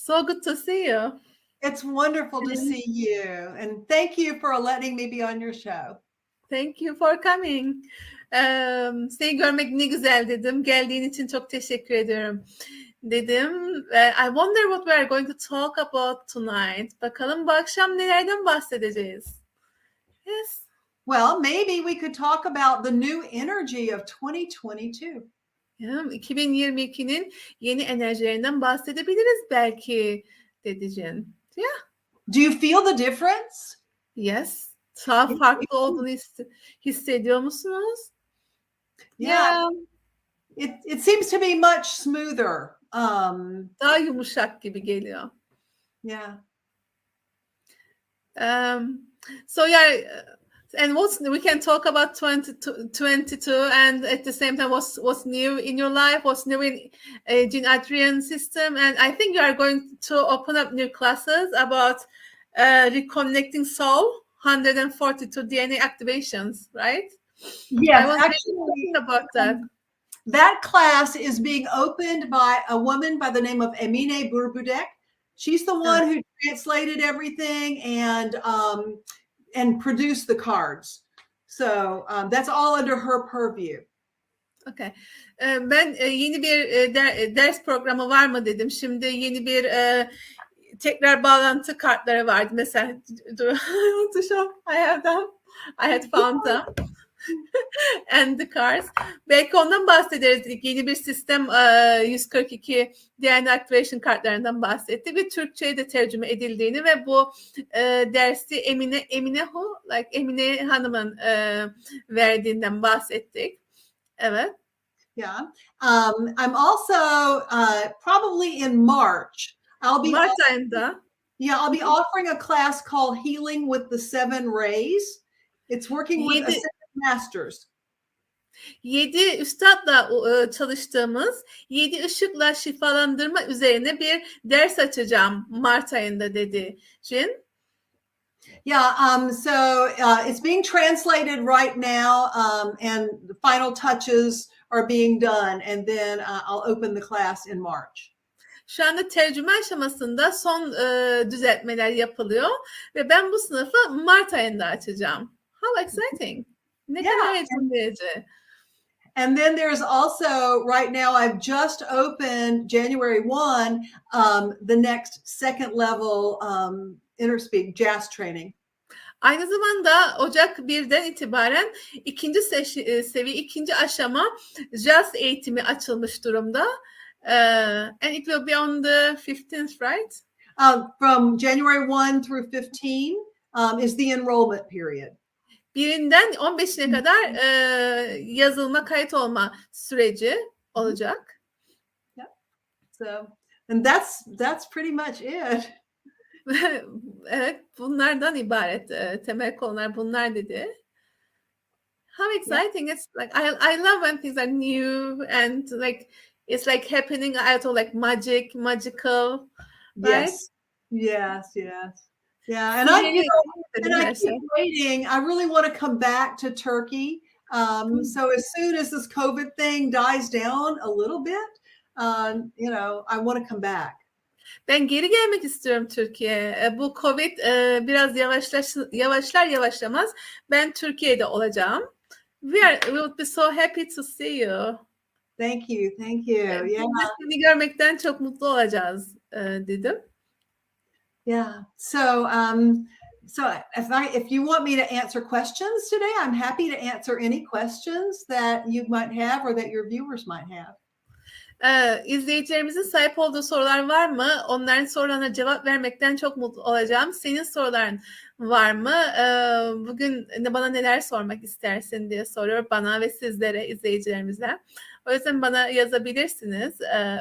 So good to see you. It's wonderful to see you. And thank you for letting me be on your show. Thank you for coming. Seni görmek ne güzel dedim. Geldiğin için çok teşekkür ediyorum dedim. I wonder what we are going to talk about tonight. Bakalım bu akşam nelerden bahsedeceğiz? Yes. Well, maybe we could talk about the new energy of 2022. 2022'nin yeni enerjilerinden bahsedebiliriz belki dedi Jen. Yeah. Do you feel the difference? Yes. Daha farklı olduğunu hissediyor musunuz? Yeah. It seems to be much smoother. Daha yumuşak gibi geliyor. Yeah. So yeah, and we can talk about 2022 and at the same time what's new in your life, what's new in Adrienne system, and I think you are going to open up new classes about reconnecting soul, 142 DNA activations, right? Yes, I was actually thinking about that. That class is being opened by a woman by the name of Emine Burbudek. She's the one who translated everything and produced the cards. So that's all under her purview. Okay. Ben yeni bir ders programı var mı dedim. Şimdi yeni bir tekrar bağlantı kartları vardı. Mesela I want to show. I have them. I had found them. And the cards. Belki ondan bahsederiz. Yeni bir sistem 142 DNA Activation kartlarından bahsetti ve Türkçe'ye de tercüme edildiğini ve bu dersi Emine Hanım'ın verdiğinden bahsettik. Evet. Yeah. I'm also probably in March. Mart ayında. Yeah, I'll be offering a class called Healing with the Seven Rays. It's working with Seven Masters. 7 üstadla çalıştığımız 7 ışıkla şifalandırma üzerine bir ders açacağım Mart ayında dedi Jin. Yeah, so it's being translated right now and the final touches are being done and then I'll open the class in March. Şu anda tercüme aşamasında son düzeltmeler yapılıyor ve ben bu sınıfı Mart ayında açacağım. How exciting. Ne kadar heyecan verici. And then there's also, right now, I've just opened January 1, the next second level InnerSpeak jazz training. Aynı zamanda Ocak 1'den itibaren ikinci seviye, ikinci aşama jazz eğitimi açılmış durumda. And it will be on the 15th, right? From January 1 through 15 is the enrollment period. 1'inden 15'ine kadar yazılma, kayıt olma süreci olacak. Yeah. So, and that's pretty much it. Evet, bunlardan ibaret. Temel konular bunlar dedi. How exciting! It's like I love when things are new and like it's like happening out of like magical. Right? Yes. Yeah, and I keep waiting. I really want to come back to Turkey. So as soon as this COVID thing dies down a little bit, I want to come back. Ben geri gelmek istiyorum Türkiye'ye. Bu Covid biraz yavaşlar yavaşlamaz. Ben Türkiye'de olacağım. We would be so happy to see you. Thank you. Yeah. Seni görmekten çok mutlu olacağız dedim. Yeah. So if you want me to answer questions today, I'm happy to answer any questions that you might have or that your viewers might have. İzleyicilerimizin sahip olduğu sorular var mı? Onların sorularına cevap vermekten çok mutlu olacağım. Senin soruların var mı? Bugün bana neler sormak istersin diye soruyor bana ve sizlere, izleyicilerimize. O yüzden bana yazabilirsiniz.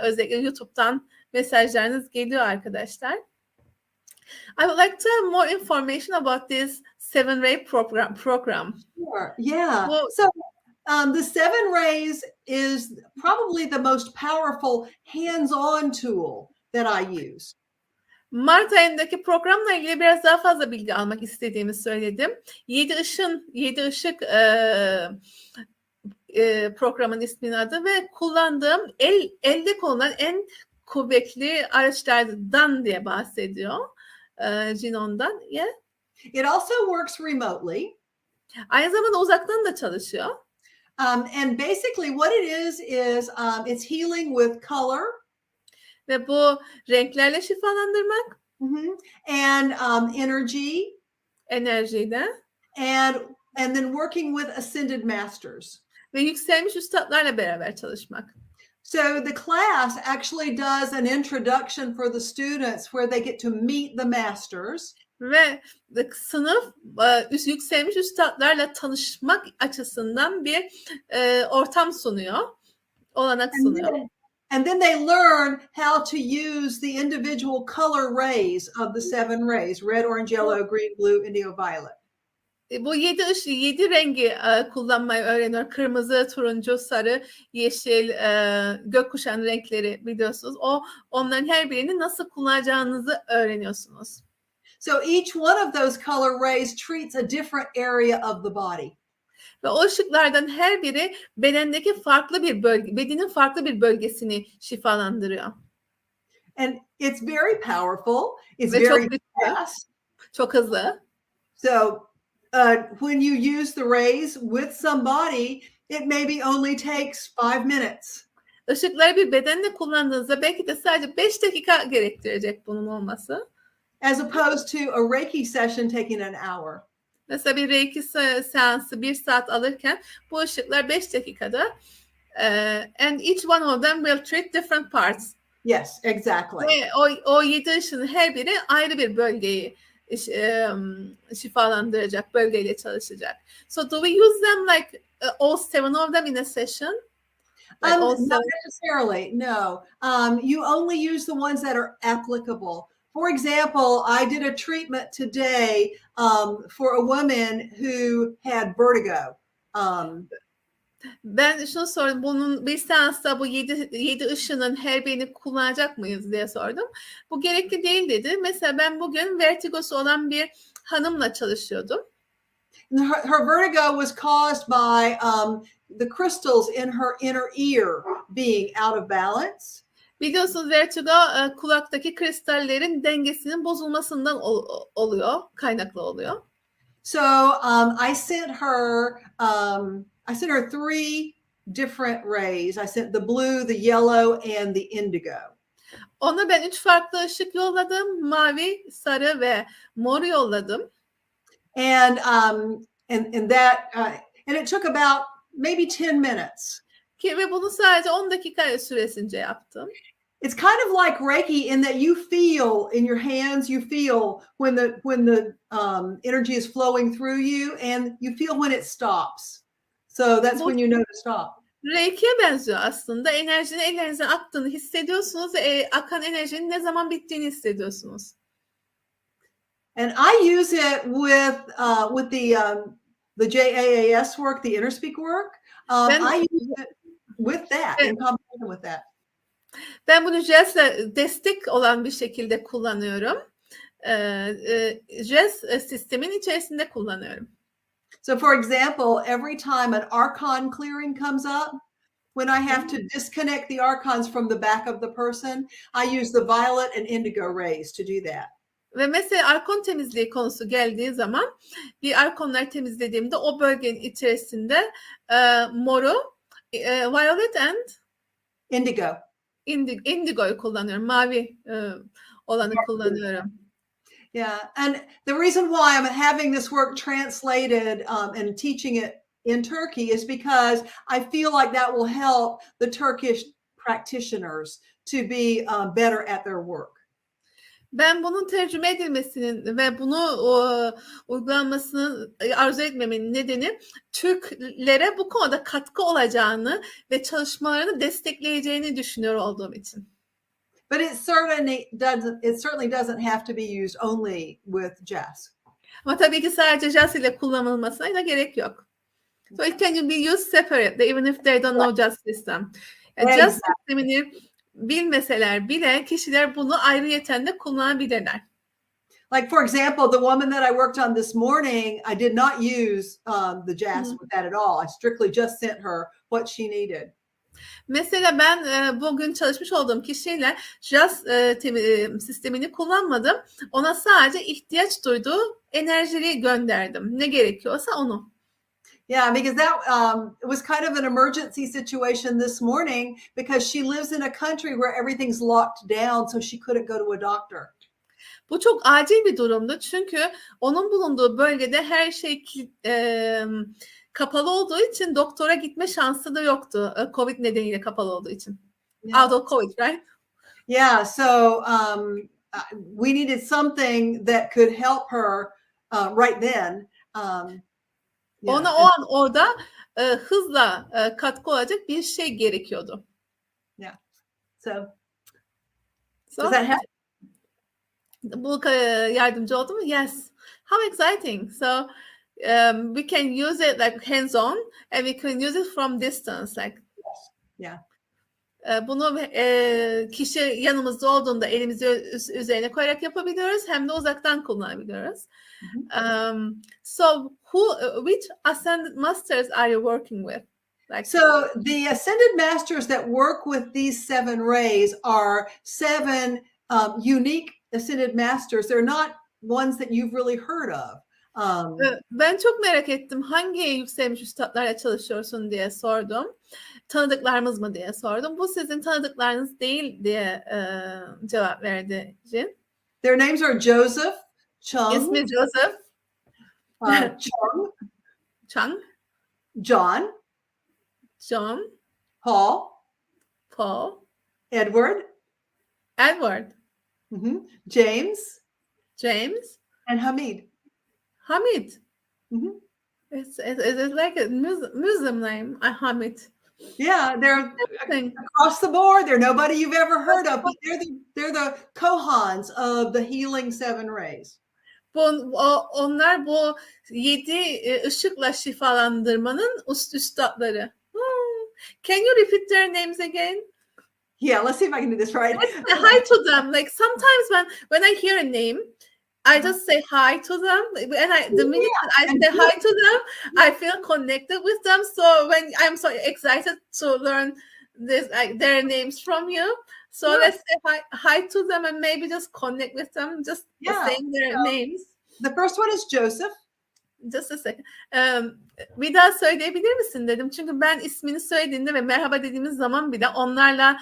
Özellikle YouTube'dan mesajlarınız geliyor arkadaşlar. I would like to have more information about this 7-ray program. Sure. Yeah. So the 7 rays is probably the most powerful hands-on tool that I use. Mart ayındaki programla ilgili biraz daha fazla bilgi almak istediğimi söyledim. 7 ışık programın isminin adı ve kullandığım elde kullanılan en kuvvetli araçlardan diye bahsediyor. Jinon'dan. Yeah. It also works remotely. Aynı zamanda uzaktan da çalışıyor. And basically what it is it's healing with color. Ve bu renklerle şifalandırmak, and energy, enerjiyi de and then working with ascended masters. ve yükselmiş üstadlarla beraber çalışmak. So the class actually does an introduction for the students where they get to meet the masters. Ve sınıf yükselmiş üstadlarla tanışmak açısından bir ortam sunuyor, olanak sunuyor. And then they learn how to use the individual color rays of the 7 rays: red, orange, yellow, green, blue, indigo, violet. Bu 7 rengi kullanmayı öğreniyor. Kırmızı, turuncu, sarı, yeşil, gökkuşağı renkleri biliyorsunuz. Onların her birini nasıl kullanacağınızı öğreniyorsunuz. So each one of those color rays treats a different area of the body. Ve o ışıklardan her biri bedendeki farklı bir bölge, bedenin farklı bir bölgesini şifalandırıyor. And it's very powerful. It's Ve very çok güçlü, fast. çok hızlı. So when you use the rays with somebody, it maybe only takes 5 minutes. Işıkları bir bedenle kullandığınızda belki de sadece 5 dakika gerektirecek bunun olması. As opposed to a Reiki session taking an hour. Mesela bir Reiki seansı 1 saat alırken bu ışıklar 5 dakikada. And each one of them will treat different parts. Yes, exactly. Ve o 7 ışığın her biri ayrı bir bölgeyi şifalandıracak, bölgeyle çalışacak. So do we use them like all 7 of them in a session? Like Not necessarily, no. You only use the ones that are applicable. For example, I did a treatment today for a woman who had vertigo. Ben şunu sordum, bunun bir seansta bu 7 ışının her birini kullanacak mıyız diye sordum. Bu gerekli değil dedi. Mesela ben bugün vertigosu olan bir hanımla çalışıyordum. Her vertigo was caused by the crystals in her inner ear being out of balance. Biliyorsunuz vertigo kulaktaki kristallerin dengesinin bozulmasından oluyor, kaynaklı oluyor. So I sent her 3 different rays. I sent the blue, the yellow, and the indigo. Ona ben 3 farklı ışık yolladım. Mavi, sarı ve mor yolladım. And it took about maybe 10 minutes. Ve bunu sadece 10 dakika süresince yaptım. It's kind of like Reiki in that you feel in your hands, you feel when the energy is flowing through you, and you feel when it stops. So that's when you know to stop. Reiki'ye benziyor aslında. Enerjinin ellerinizden aktığını hissediyorsunuz ve akan enerjinin ne zaman bittiğini hissediyorsunuz. And I use it with the JAAS work, the inner speak work. I use it with that, in combination with that. Ben bunu jazzle destek olan bir şekilde kullanıyorum. Jazz sistemin içerisinde kullanıyorum. So for example, every time an archon clearing comes up, when I have to disconnect the archons from the back of the person, I use the violet and indigo rays to do that. Ve mesela arkon temizliği konusu geldiği zaman bir arkonları temizlediğimde o bölgenin içerisinde moru, violet and indigo'yu kullanıyorum. Mavi olanı kullanıyorum. Yeah, and the reason why I'm having this work translated and teaching it in Turkey is because I feel like that will help the Turkish practitioners to be better at their work. Ben bunun tercüme edilmesinin ve bunu uygulanmasını arzu etmemenin nedeni Türklere bu konuda katkı olacağını ve çalışmalarını destekleyeceğini düşünüyor olduğum için. But it certainly doesn't have to be used only with jazz. Ama tabii ki sadece jazz ile kullanılmasına da gerek yok. So it can be used separately even if they don't know jazz system. Jazz sistemini bilmeseler bile kişiler bunu ayrıyeten de kullanabilirler. Like for example, the woman that I worked on this morning, I did not use the jazz with that at all. I strictly just sent her what she needed. Mesela ben bugün çalışmış olduğum kişiyle JAS sistemini kullanmadım. Ona sadece ihtiyaç duyduğu enerjiyi gönderdim. Ne gerekiyorsa onu. Yeah, because that it was kind of an emergency situation this morning because she lives in a country where everything's locked down, so she couldn't go to a doctor. Bu çok acil bir durumdu çünkü onun bulunduğu bölgede her şey kapalı olduğu için doktora gitme şansı da yoktu. Covid nedeniyle kapalı olduğu için. Yeah. Out of Covid, right? Yeah, so we needed something that could help her right then. Yeah. Ona o an orada hızla katkı olacak bir şey gerekiyordu. Yeah. So So, does that help? Bu yardımcı oldu mu? Yes. How exciting. So we can use it like hands-on and we can use it from distance. Like, yeah. Bunu kişi yanımızda olduğunda elimizi üzerine koyarak yapabiliyoruz. Hem de uzaktan kullanabiliyoruz. So which ascended masters are you working with? Like, so the ascended masters that work with these 7 rays are 7 unique ascended masters. They're not ones that you've really heard of. Ben çok merak ettim. Hangi yükselmiş üstadlarla çalışıyorsun diye sordum. Tanıdıklarımız mı diye sordum. Bu sizin tanıdıklarınız değil diye cevap verdi Jin. Their names are Joseph, Chung, İsmi Joseph, Chung, Chang, John, John, Paul, Edward, James, James, and Hamid. Hamid. Mm-hmm. It's like a Muslim name, Hamid. Yeah, they're across the board. They're nobody you've ever heard of, but they're the Kohans of the healing 7 rays. Onlar bu 7 ışıkla şifalandırmanın üstadları. Can you repeat their names again? Yeah, let's see if I can do this right. Let's say hi to them. Like sometimes when I hear a name, I just say hi to them, and the minute I say hi to them, I feel connected with them. So when I'm so excited to learn this, like their names from you, so let's say hi to them and maybe just connect with them, just saying their names. The first one is Joseph. Just a second. Bir daha söyleyebilir misin dedim. Çünkü ben ismini söylediğinde ve merhaba dediğimiz zaman bile onlarla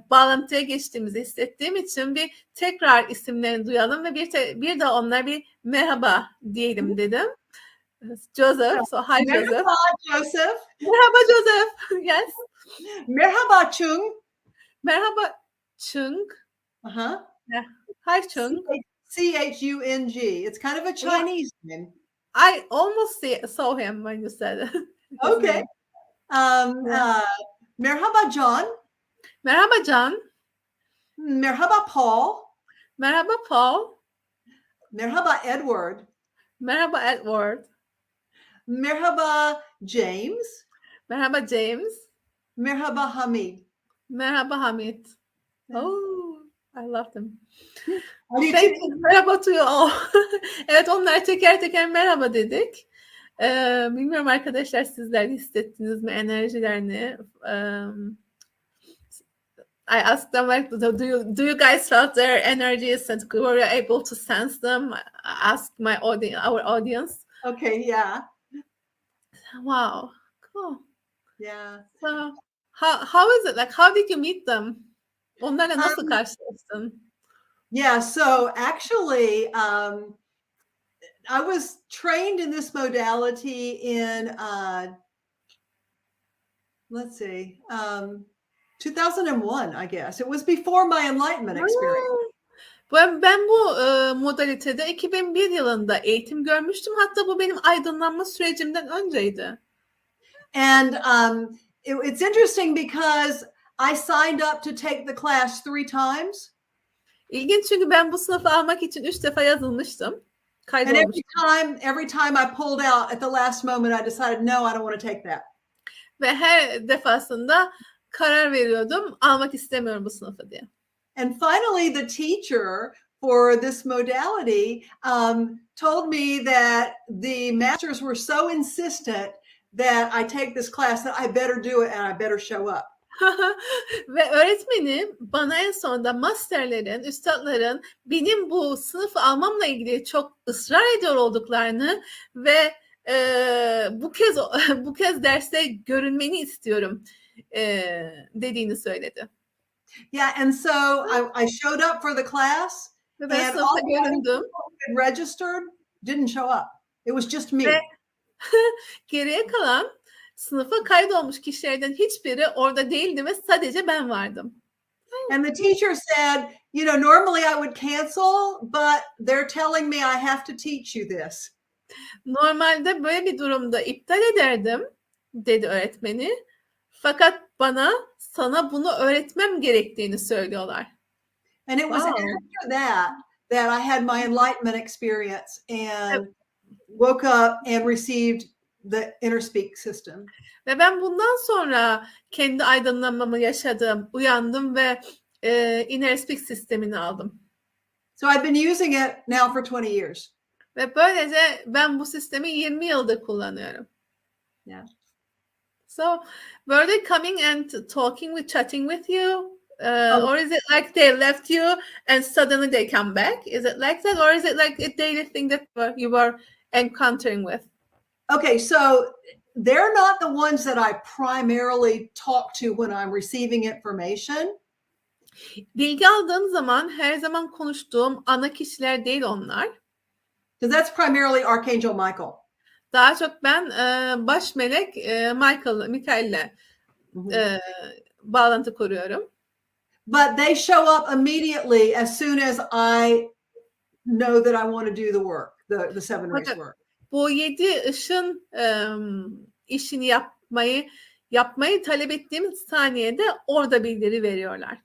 bağlantıya geçtiğimizi hissettiğim için bir tekrar isimlerini duyalım ve bir de onlara bir merhaba diyelim dedim. Joseph. So hi Merhaba, Joseph. Joseph. Merhaba Joseph. Yes. Merhaba Chung. Merhaba Chung. Hi Chung. Chung. It's kind of a Chinese name. I almost saw him when you said it. Okay. Merhaba John. Merhaba John. Merhaba Paul. Merhaba Paul. Merhaba Edward. Merhaba Edward. Merhaba James. Merhaba James. Merhaba Hamid. Merhaba Hamid. Oh, I love them. Merhaba to you all. Evet, onlar teker teker merhaba dedik. Bilmiyorum arkadaşlar, sizler hissettiniz mi enerjilerini? I asked them like, do you guys felt their energies and were you able to sense them? I asked our audience. Okay, yeah. Wow, cool. Yeah. So how is it? Like, how did you meet them? Onlarla nasıl karşılaştın? Yeah, so actually, I was trained in this modality in, let's see, 2001, I guess. It was before my enlightenment experience. Ben bu modalitede 2001 yılında eğitim görmüştüm. Hatta bu benim aydınlanma sürecimden önceydi. And it's interesting because I signed up to take the class 3 times. İlginç, çünkü ben bu sınıfı almak için 3 defa yazılmıştım. And every time I pulled out at the last moment, I decided, no, I don't want to take that. Ve her defasında karar veriyordum, almak istemiyorum bu sınıfı diye. And finally, the teacher for this modality told me that the masters were so insistent that I take this class, that I better do it and I better show up. Ve öğretmenim bana en sonunda masterlerin, üstadların benim bu sınıfı almamla ilgili çok ısrar ediyor olduklarını ve bu kez derste görünmeni istiyorum dediğini söyledi. Yeah, and so I showed up for the class, Ve ben and sınıfta all the göründüm. people who had registered didn't show up. It was just me. Ve geriye kalan sınıfa kaydolmuş kişilerden hiçbiri orada değildi ve sadece ben vardım. And the teacher said, you know, normally I would cancel, but they're telling me I have to teach you this. Normalde böyle bir durumda iptal ederdim, dedi öğretmeni. Fakat sana bunu öğretmem gerektiğini söylüyorlar. And it was after that I had my enlightenment experience and woke up and received the inner speak system. Ve ben bundan sonra kendi aydınlanmamı yaşadım, uyandım ve inner speak sistemini aldım. So I've been using it now for 20 years. Ve böylece ben bu sistemi 20 yıldır kullanıyorum. Yeah. So were they coming and talking chatting with you? Or is it like they left you and suddenly they come back? Is it like that? Or is it like a daily thing that you were encountering with? Okay, so they're not the ones that I primarily talk to when I'm receiving information. Bilgi aldığım zaman her zaman konuştuğum ana kişiler değil onlar. Because that's primarily Archangel Michael. Daha çok ben baş melek Mikael'le bağlantı kuruyorum. But they show up immediately as soon as I know that I want to do the work, the seven rays work. Bu 7 ışın işini yapmayı talep ettiğim saniyede orada bildiri veriyorlar.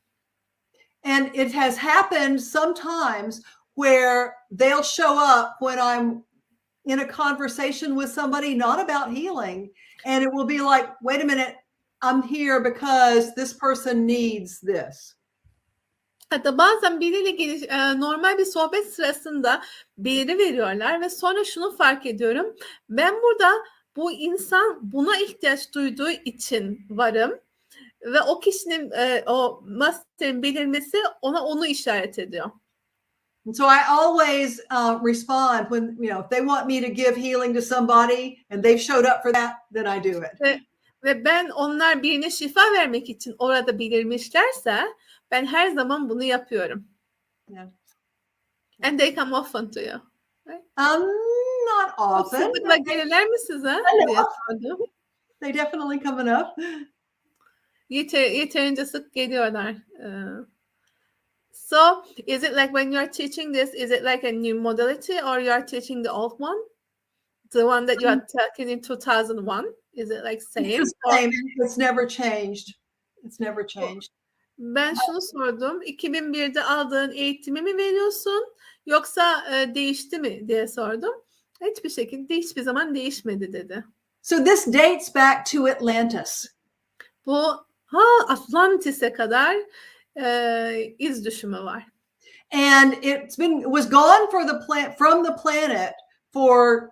And it has happened sometimes where they'll show up when I'm in a conversation with somebody, not about healing, and it will be like, wait a minute, I'm here because this person needs this. Hatta bazen biriyle normal bir sohbet sırasında bildiri veriyorlar ve sonra şunu fark ediyorum. Ben burada bu insan buna ihtiyaç duyduğu için varım ve o kişinin o masterin belirmesi ona onu işaret ediyor. And so I always respond when, you know, if they want me to give healing to somebody and they've showed up for that, then I do it. Ve ben onlar birine şifa vermek için orada belirmişlerse ben her zaman bunu yapıyorum. Yeah. And they come often to you. Right? Not often. Sıklıkla gelirler mi size? Diye sordum. They definitely come enough. Yeterince sık geliyorlar. So, is it like when you are teaching this, is it like a new modality or you are teaching the old one? The one that you are taking in 2001? Is it like same? It's the same. It's never changed. It's never changed. Ben şunu sordum. 2001'de aldığın eğitimi mi veriyorsun yoksa değişti mi diye sordum. Hiçbir şekilde hiçbir zaman değişmedi dedi. So this dates back to Atlantis. Bu Atlantis'e kadar iz düşümü var. And it was gone from the planet for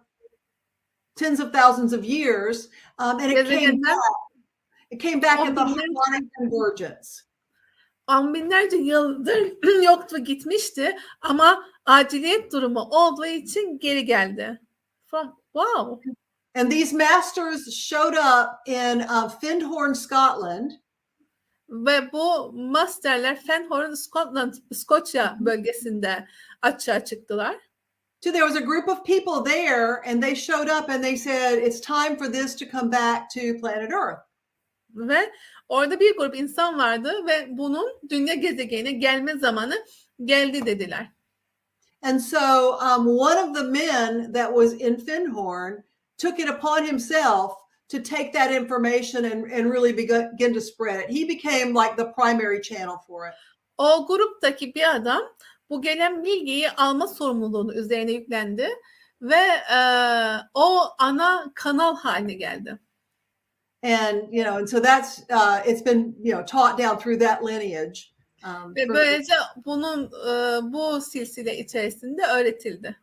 tens of thousands of years, and it came back at the harmonic convergence. On binlerce yıldır yoktu, gitmişti ama aciliyet durumu olduğu için geri geldi. Wow. And these masters showed up in Findhorn, Scotland. Ve bu masterler Findhorn, İskoçya bölgesinde açığa çıktılar. So there was a group of people there and they showed up and they said, it's time for this to come back to planet Earth. Ve orada bir grup insan vardı ve bunun dünya gezegenine gelme zamanı geldi dediler. And so one of the men that was in Findhorn took it upon himself to take that information and really begin to spread it. He became like the primary channel for it. O gruptaki bir adam bu gelen bilgiyi alma sorumluluğunu üzerine yüklendi ve o ana kanal haline geldi. And and so that's it's been taught down through that lineage. Ve böylece bu silsile içerisinde öğretildi.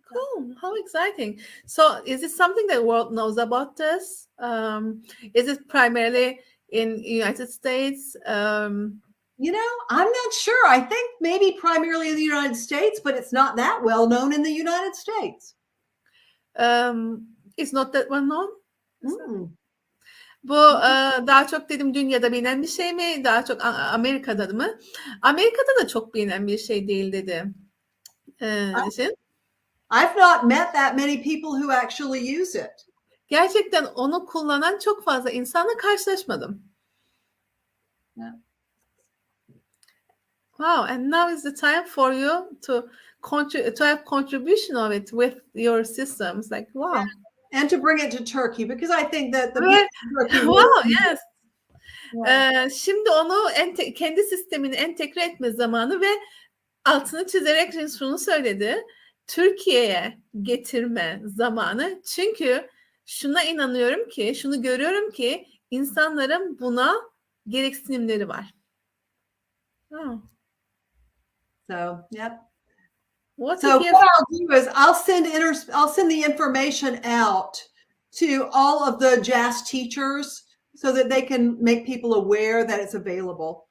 Cool. How exciting. So is it something that the world knows about this? Is it primarily in United States? You know, I'm not sure. I think maybe primarily in the United States, but it's not that well known in the United States. It's not that well known. Hmm. Bu daha çok dedim dünyada bilinen bir şey mi? Daha çok Amerika'da mı? Amerika'da da çok bilinen bir şey değil dedi. I've not met that many people who actually use it. Gerçekten onu kullanan çok fazla insanla karşılaşmadım. Yeah. Wow, and now is the time for you to have contribution of it with your systems. Like, wow. Yeah. And to bring it to Turkey, because I think that the wow, yes. Şimdi onu kendi sistemini entegre etme zamanı ve altını çizerek şunu söyledi. Türkiye'ye getirme zamanı. Çünkü şuna inanıyorum ki, şunu görüyorum ki insanların buna gereksinimleri var. Oh. So, yep. What I'll do is I'll send the information out to all of the jazz teachers so that they can make people aware that it's available.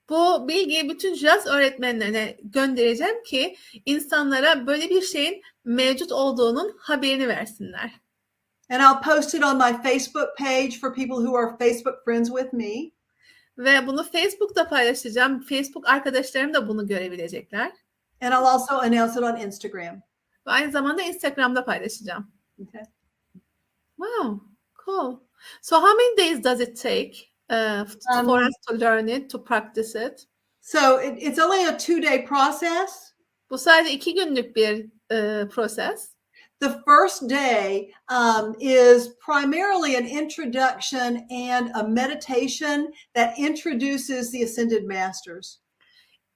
Bu bilgiyi bütün jazz öğretmenlerine göndereceğim ki insanlara böyle bir şeyin mevcut olduğunun haberini versinler. And I'll post it on my Facebook page for people who are Facebook friends with me. Ve bunu Facebook'ta paylaşacağım. Facebook arkadaşlarım da bunu görebilecekler. And I'll also announce it on Instagram. Ve aynı zamanda Instagram'da paylaşacağım. Okay. Wow, cool. So how many days does it take for us to learn it, to practice it? So it's only a 2-day process. Bu sadece 2 günlük bir proses. The first day is primarily an introduction and a meditation that introduces the Ascended Masters.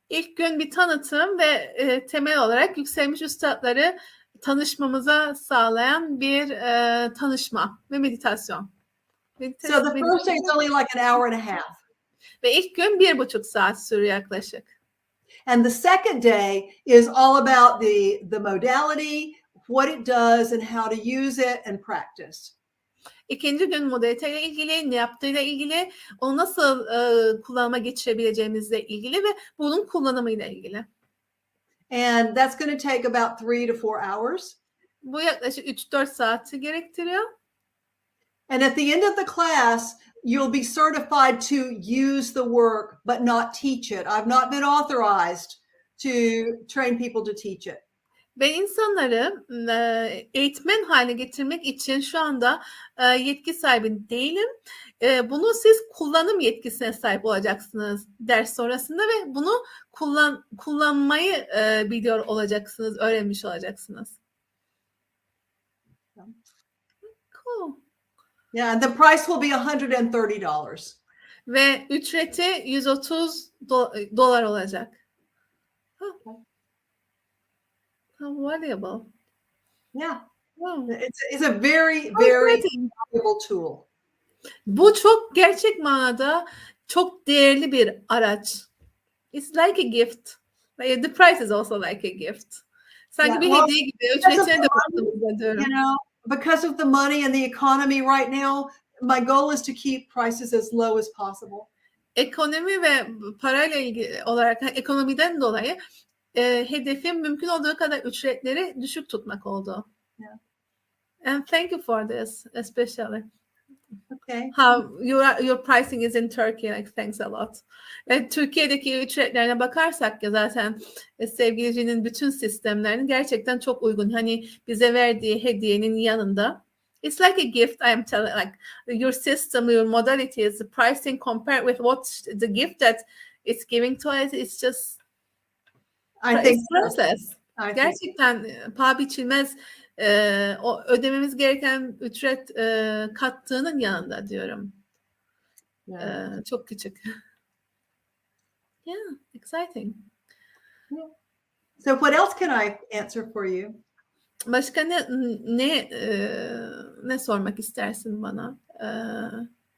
İlk gün bir tanıtım ve temel olarak yükselmiş üstadları tanışmamıza sağlayan bir tanışma ve meditasyon. So the first day is only like an hour and a half. Ve ilk gün 1,5 saat sürüyor yaklaşık. And the second day is all about the modality, what it does and how to use it and practice. İkinci gün modaliteyle ilgili, ne yaptığıyla ilgili, onu nasıl kullanıma geçirebileceğimizle ilgili ve bunun kullanımıyla ilgili. And that's going to take about 3 to 4 hours. Bu yaklaşık 3-4 saati gerektiriyor. And at the end of the class, you'll be certified to use the work, but not teach it. I've not been authorized to train people to teach it. Ben insanları eğitmen haline getirmek için şu anda yetki sahibi değilim. Bunu siz kullanım yetkisine sahip olacaksınız ders sonrasında ve bunu kullanmayı biliyor olacaksınız, öğrenmiş olacaksınız. Cool. Yeah, and the price will be $130. Ve ücreti $130 olacak. Oh. How valuable. Yeah. Wow. It's a very, very valuable tool. Bu çok gerçek manada çok değerli bir araç. It's like a gift. Like the price is also like a gift. Sanki bir hediye gibi. Ücretine de baktığımızda diyorum. You know, because of the money and the economy right now, my goal is to keep prices as low as possible. Ekonomi ve parayla ilgili olarak ekonomiden dolayı hedefim mümkün olduğu kadar ücretleri düşük tutmak oldu. Yeah. And thank you for this, especially. Okay. How your pricing is in Turkey, like thanks a lot. Türkiye'deki ücretlerine bakarsak ya zaten sevgiliciğinin bütün sistemlerinin gerçekten çok uygun. Hani bize verdiği hediyenin yanında. It's like a gift. I am telling, like your system, your modalities, the pricing compared with what the gift that it's giving to us, it's just I think priceless. Gerçekten paha biçilmez. O ödememiz gereken ücret kattığının yanında diyorum. Yeah. Çok küçük. Yeah, exciting. Yeah. So what else can I answer for you? Başka ne sormak istersin bana?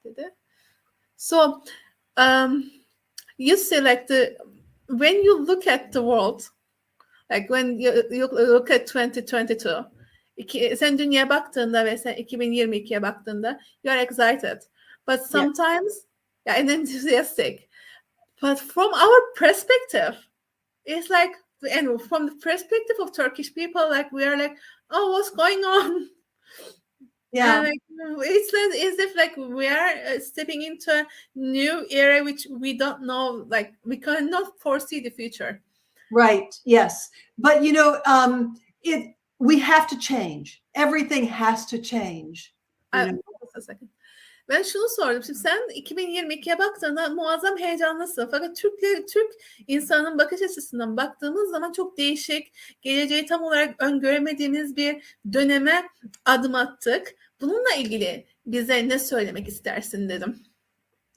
Dedi. So, you select when you look at the world, Like when you look at 2022, sen dünyaya baktığında ve sen 2022'ye baktığında, you are excited. But sometimes you're enthusiastic. But from our perspective, it's like, and from the perspective of Turkish people, like we are like, oh, what's going on? Yeah. And like, it's as if like we are stepping into a new era which we don't know, like we cannot foresee the future. Right. Yes. But you know, we have to change. Everything has to change. You know? A second. Ben şunu sordum. Şimdi sen 2022'ye baktığında muazzam heyecanlısın. Fakat Türk insanın bakış açısından baktığımız zaman çok değişik, geleceği tam olarak öngöremediğimiz bir döneme adım attık. Bununla ilgili bize ne söylemek istersin dedim.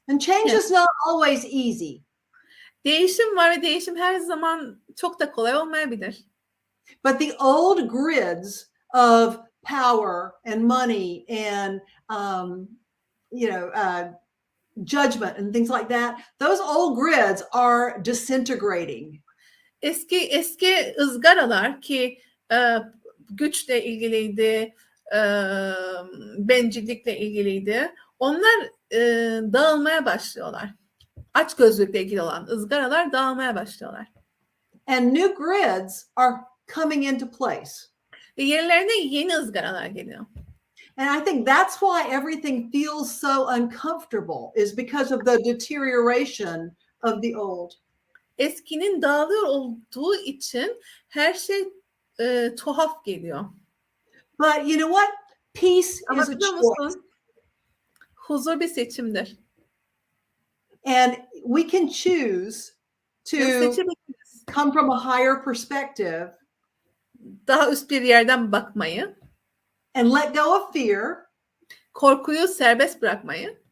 And change is not always easy. Değişim var ve değişim her zaman çok da kolay olmayabilir. But the old grids of power and money and judgment and things like that, those old grids are disintegrating. Eski ızgaralar ki güçle ilgiliydi, bencillikle ilgiliydi. Onlar dağılmaya başlıyorlar. Açgözlükle ilgili olan ızgaralar dağılmaya başlıyorlar. And new grids are coming into place. Ve yerlerine yeni ızgaralar geliyor. And I think that's why everything feels so uncomfortable, is because of the deterioration of the old. Eskinin dağılıyor olduğu için her şey tuhaf geliyor. But you know what? Peace Ama is a biliyor choice. musun? Huzur bir seçimdir. And we can choose to Seçebiliriz. come from a higher perspective. Daha üst bir yerden bakmayı. And let go of fear. Korkuyu serbest bırakmayı.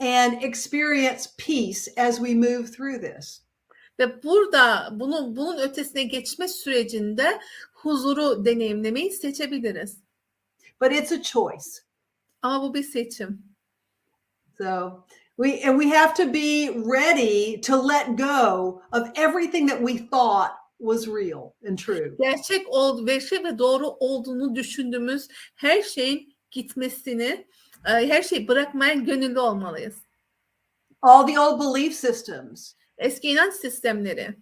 And experience peace as we move through this. Ve burada bunun ötesine geçme sürecinde huzuru deneyimlemeyi seçebiliriz. But it's a choice. Ama bu bir seçim. So we have to be ready to let go of everything that we thought was real and true. Gerçek ve doğru olduğunu düşündüğümüz her şeyin gitmesini, her şeyi bırakmaya gönüllü olmalıyız. All the old belief systems. Eski inanç sistemleri.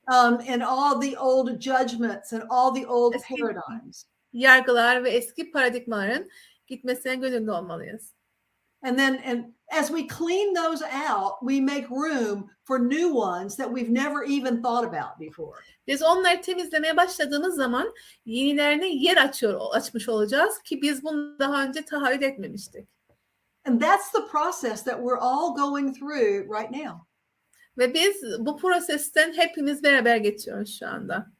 And all the old judgments and all the old paradigms. Yargılar ve eski paradigmaların gitmesine gönüllü olmalıyız. And as we clean those out, we make room for new ones that we've never even thought about before. Biz onları temizlemeye başladığımız zaman yenilerine yer açmış olacağız ki biz bunu daha önce tahayyül etmemiştik. And that's the process that we're all going through right now. Ve biz bu prosesten hepimiz beraber geçiyoruz şu anda.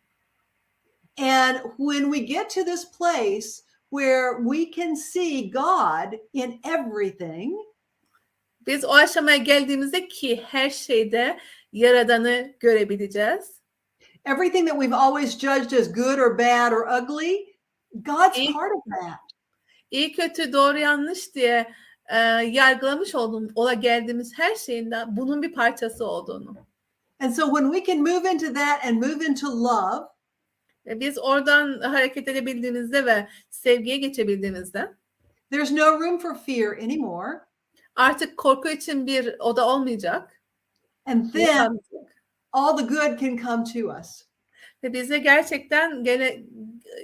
And when we get to this place where we can see God in everything, biz o aşamaya geldiğimizde ki her şeyde Yaradan'ı görebileceğiz. Everything that we've always judged as good or bad or ugly, God's part of that. İyi kötü doğru yanlış diye yargılamış geldiğimiz her şeyin de bunun bir parçası olduğunu. And so when we can move into that and move into love, biz oradan hareket edebildiğimizde ve sevgiye geçebildiğimizde, there's no room for fear anymore. Artık korku için bir oda olmayacak. And then all the good can come to us. Ve bize gerçekten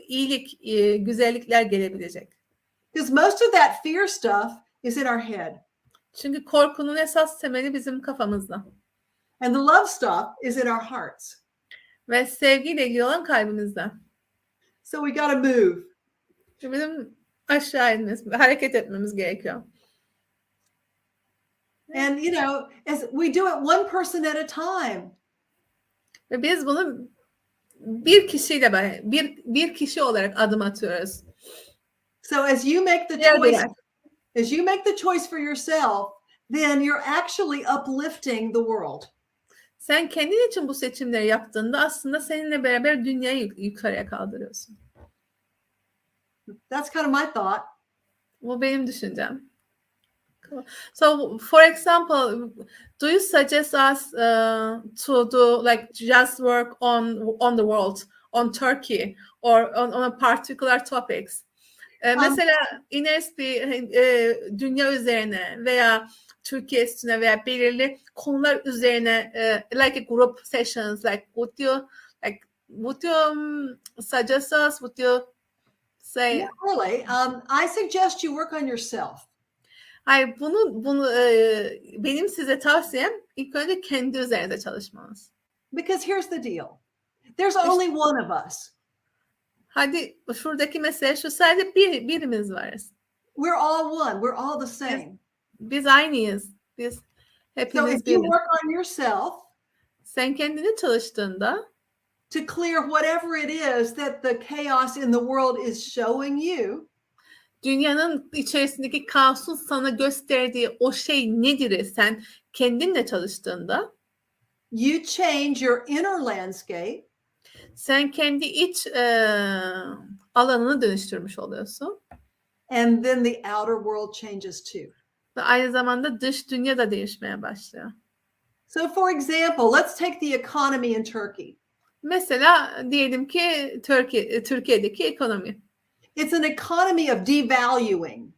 iyilik, güzellikler gelebilecek. Because most of that fear stuff is in our head. Çünkü korkunun esas temeli bizim kafamızda. And the love stuff is in our hearts. Ve sevgiyle ilgili olan kalbimizde. So we got to move. Bizim aşağı inmemiz, hareket etmemiz gerekiyor. And as we do it one person at a time. Ve biz bunu bir kişi olarak adım atıyoruz. So as you make the choice for yourself, then you're actually uplifting the world. Sen kendin için bu seçimleri yaptığında aslında seninle beraber dünyayı yukarıya kaldırıyorsun. That's kind of my thought. Bu benim düşüncem. Cool. So, for example, do you suggest us to do like just work on the world, on Turkey, or on a particular topics? Mesela Ines bir dünya üzerine veya Türkiye üstüne veya belirli konular üzerine like a group sessions, like would you suggest us? Would you say? Not really. I suggest you work on yourself. Hayır, bunu benim size tavsiyem ilk önce kendi üzerinde çalışmanız. Because here's the deal. There's only one of us. Hadi şuradaki mesele şu, sadece birimiz varız. We're all one. We're all the same. Biz aynıyız. Biz So hepimiz if you biriz. work on yourself Sen kendini çalıştığında to clear whatever it is that the chaos in the world is showing you, dünyanın içerisindeki kaosun sana gösterdiği o şey nedir? Sen kendinle çalıştığında you change your inner landscape, sen kendi iç alanını dönüştürmüş oluyorsun. and then the outer world changes too. Ve aynı zamanda dış dünya da değişmeye başlıyor. So for example, let's take the economy in Turkey. Mesela diyelim ki Türkiye'deki ekonomi. It's an economy of devaluing.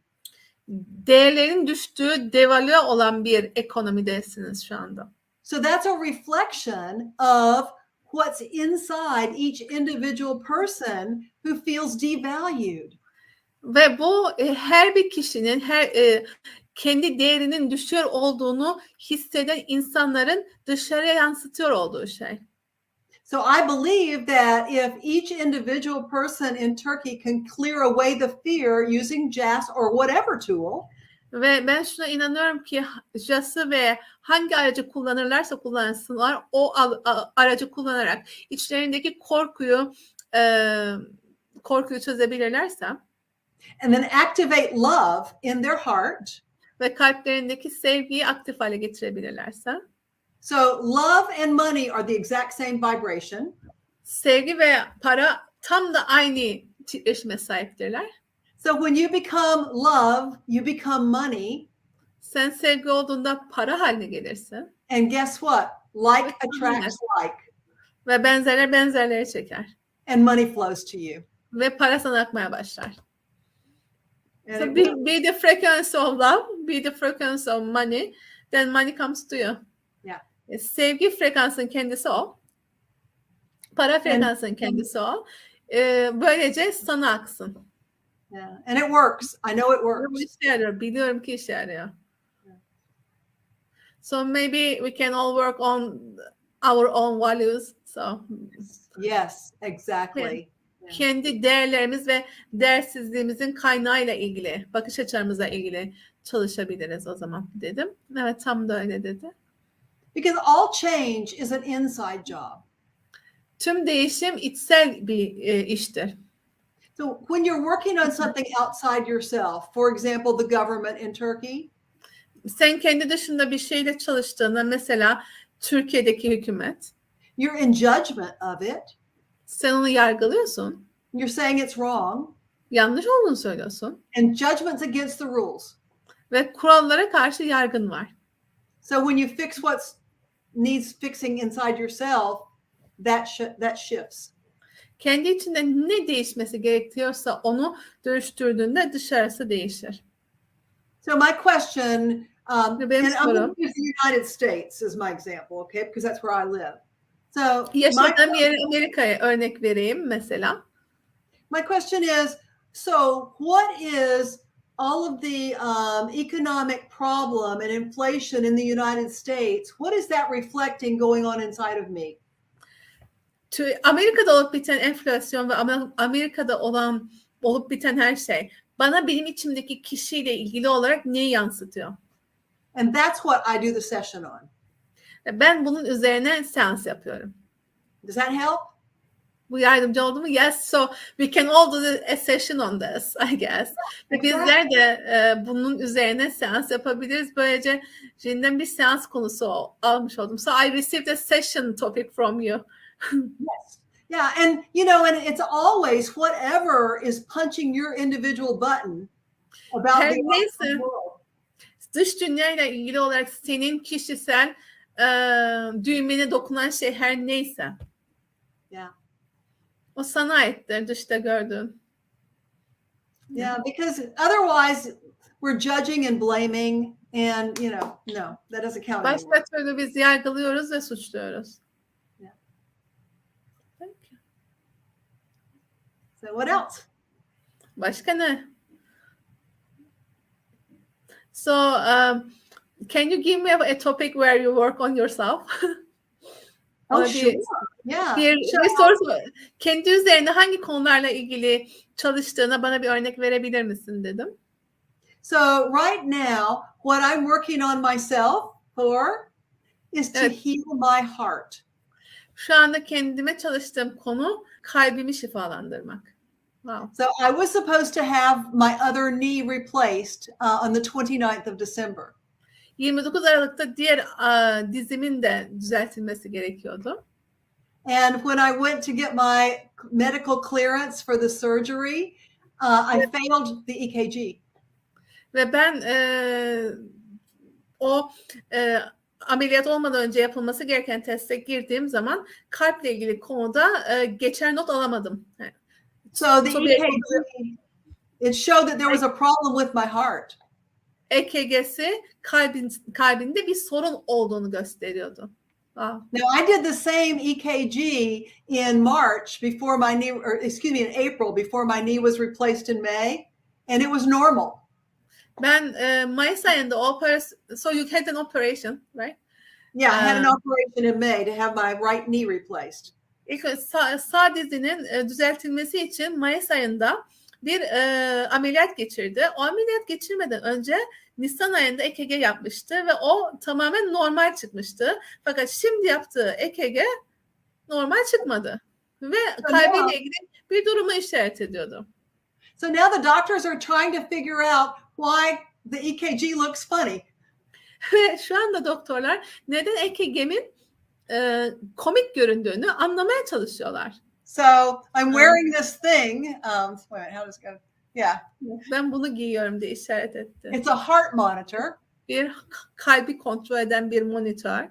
Değerlerin düştüğü, devalüe olan bir ekonomidesiniz şu anda. So that's a reflection of what's inside each individual person who feels devalued. Ve bu her bir kişinin kendi değerinin düşüyor olduğunu hisseden insanların dışarıya yansıtıyor olduğu şey. So I believe that if each individual person in Turkey can clear away the fear using JAS or whatever tool, Ve ben şuna inanıyorum ki JAS'ı ve hangi aracı kullanırlarsa kullansınlar, o aracı kullanarak içlerindeki korkuyu çözebilirlerse and then activate love in their heart. Ve kalplerindeki sevgiyi aktif hale getirebilirlerse. So love and money are the exact same vibration. Sevgi ve para tam da aynı titreşime sahiptirler. So when you become love, you become money. Sen sevgi olduğunda para haline gelirsin. And guess what? Like attracts like. Ve benzerler benzerleri çeker. And money flows to you. Ve para sana akmaya başlar. And So it be the frequency of love, be the frequency of money, then money comes to you. Yeah. Sevgi frekansın kendisi o. Para frekansın kendisi o. Böylece sana aksın. Yeah. And it works. I know it works. Bu işe yarıyor. Biliyorum ki işe yarıyor. So maybe we can all work on our own values. So Yes, exactly. kendi değerlerimiz ve değersizliğimizin kaynağıyla ilgili, bakış açılarımızla ilgili çalışabiliriz o zaman dedim. Evet, tam da öyle dedi. Because all change is an inside job. Tüm değişim içsel bir iştir. So when you're working on something outside yourself, for example, the government in Turkey, Sen kendi dışında bir şeyle çalıştığında, mesela Türkiye'deki hükümet, you're in judgment of it. sen onu yargılıyorsun. You're saying it's wrong. Yanlış olduğunu söylüyorsun. And judgment's against the rules. Ve kurallara karşı yargın var. So when you fix what needs fixing inside yourself, that shifts. Kendi içinde ne değişmesi gerekiyorsa onu dönüştürdüğünde dışarısı değişir. So my question, and I'm going to use the United States as my example, okay? Because that's where I live. So yaşadığım yeri Amerika'ya örnek vereyim mesela. My question is, so what is all of the economic problem and inflation in the United States? What is that reflecting going on inside of me? Amerika'da olup biten enflasyon ve Amerika'da olup biten her şey bana benim içimdeki kişiyle ilgili olarak neyi yansıtıyor? And that's what I do the session on. Ben bunun üzerine seans yapıyorum. Does that help? Bu yardımcı oldu mu? Yes. So we can all do a session on this, I guess. Ve bizler de bunun üzerine seans yapabiliriz. Böylece Jin'den bir seans konusu almış oldum. So I received a session topic from you. Yes. Yeah, and and it's always whatever is punching your individual button about the world. dış dünyayla ilgili olarak senin kişisel düğmene dokunan şey her neyse. Yeah. O sana aittir dışta gördüğün. Yeah, because otherwise we're judging and blaming, and no, that doesn't count anymore. Başka türlü biz yargılıyoruz ve suçluyoruz. Yeah. Peki. So what else? Başka ne? So, can you give me a topic where you work on yourself? Oh, sure. Yeah. Bir soru. Kendi üzerine hangi konularla ilgili çalıştığına bana bir örnek verebilir misin dedim. So right now, what I'm working on myself for is to heal my heart. Şu anda kendime çalıştığım konu kalbimi şifalandırmak. Wow. So I was supposed to have my other knee replaced on the 29th of December. 29 Aralık'ta diğer dizimin de düzeltilmesi gerekiyordu. And when I went to get my medical clearance for the surgery, I failed the EKG. Ve ben ameliyat olmadan önce yapılması gereken teste girdiğim zaman kalple ilgili konuda geçer not alamadım. So the EKG, it showed that there was a problem with my heart. EKG'si kalbinde bir sorun olduğunu gösteriyordu. Wow. Now I did the same EKG in March before my knee, or excuse me, in April before my knee was replaced in May, and it was normal. Ben Mayıs ayında so you had an operation, right? Yeah, I had an operation in May to have my right knee replaced. İlk sağ dizinin düzeltilmesi için Mayıs ayında bir ameliyat geçirdi. O ameliyat geçirmeden önce Nisan ayında EKG yapmıştı ve o tamamen normal çıkmıştı. Fakat şimdi yaptığı EKG normal çıkmadı ve kalbiyle ilgili bir durumu işaret ediyordu. So now the doctors are trying to figure out why the EKG looks funny. Ve şu anda doktorlar neden EKG'min komik göründüğünü anlamaya çalışıyorlar. So I'm wearing this thing. Wait, how does it go? Yeah. Ben bunu giyiyorum diye işaret etti. It's a heart monitor. Bir kalbi kontrol eden bir monitör.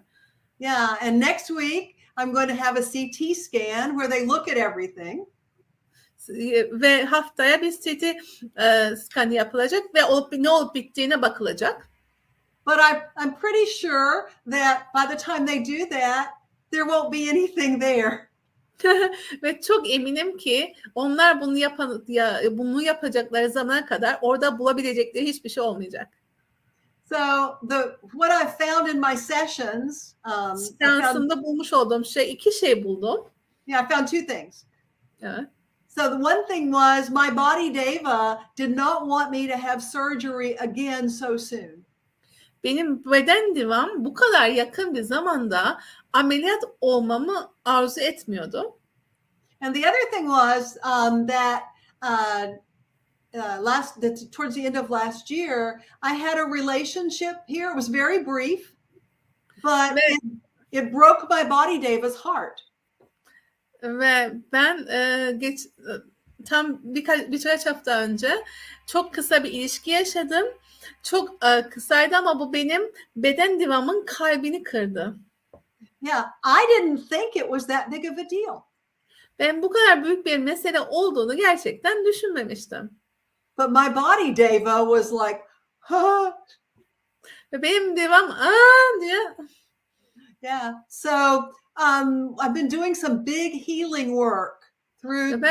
Yeah, and next week I'm going to have a CT scan where they look at everything. Ve haftaya bir CT skanı yapılacak ve ne olup bittiğine bakılacak. But I'm pretty sure that by the time they do that, there won't be anything there. Ve çok eminim ki onlar bunu yapacakları zamana kadar orada bulabilecekleri hiçbir şey olmayacak. So what I found in my sessions, seansımda bulmuş olduğum iki şey buldum. Yeah, I found two things. Evet. So the one thing was my body deva did not want me to have surgery again so soon. Benim beden divam bu kadar yakın bir zamanda ameliyat olmamı arzu etmiyordu. And the other thing was that towards the end of last year, I had a relationship here. It was very brief, but it broke my body deva's heart. Ve ben tam birkaç hafta önce çok kısa bir ilişki yaşadım. Çok kısaydı ama bu benim beden divamın kalbini kırdı. Yeah, I didn't think it was that big of a deal. Ben bu kadar büyük bir mesele olduğunu gerçekten düşünmemiştim. But my body deva was like, huh. Ve benim divam diye. Yeah, so I've been doing some big healing work through